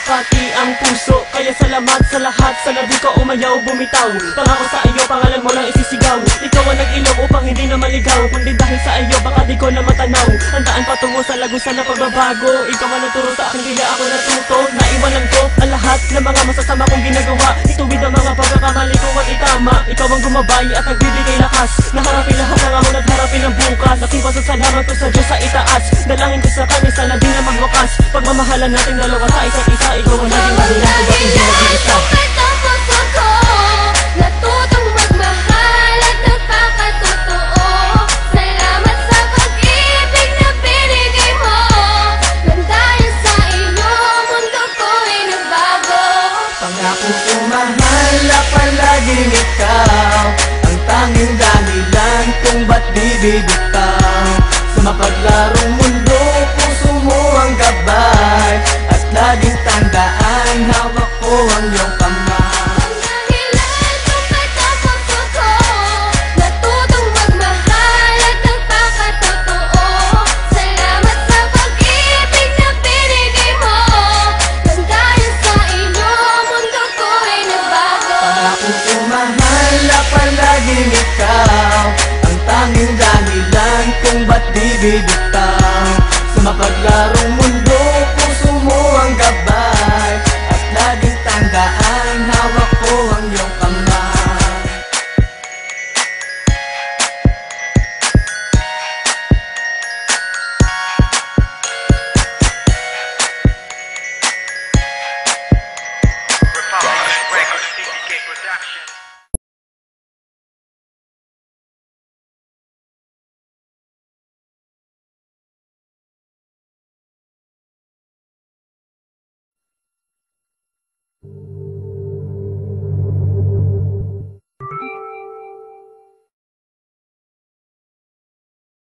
pati ang puso. Kaya salamat sa lahat, sana di ka umayaw, bumitaw. Pangako sa iyo, pangalan mo lang isisigaw. Ikaw ang nag-ilog upang hindi na maligaw, kundi dahil sa iyo, baka di ko na matanaw. Ang daan patungo sa lagusan na pagbabago. Ikaw ang nagturo sa akin, kaya ako natuto. Naiwanan ko ang lahat ng mga masasama kong ginagawa. Ituwid ang mga pagkakamali ko at itama. Ikaw ang gumabay at nagbibigay lakas. Naharapin lahat ng hamon at harapin ang bukas. Aking pasasalamat ko sa Diyos sa itaas. Dalangin ko sa Kanya, sana di na magwakas. Pagmamahalan natin dalawa sa isa't isa. Ikaw ang naging dahilan kung bakit hindi nag-iisa. Natutong magmahal at nagpakatotoo. Salamat sa pag-ibig na binigay mo. Nang dahil sa iyo, mundo ko'y nagbago. Pangako ko mahal na palaging ikaw ang tanging dahilan kung ba't di bibitaw. Sa mapaglarong mundo, puso mo ang gabay. At laging tandaan, hawak ko ang iyong kamay. Natutong magmahal at nagpakatotoo. Salamat sa pag-ibig na binigay mo. Nang dahil sa iyo, mundo ko'y nagbago. Pangako ko mahal na palaging ikaw ang tanging dahilan kung ba't di bibitaw.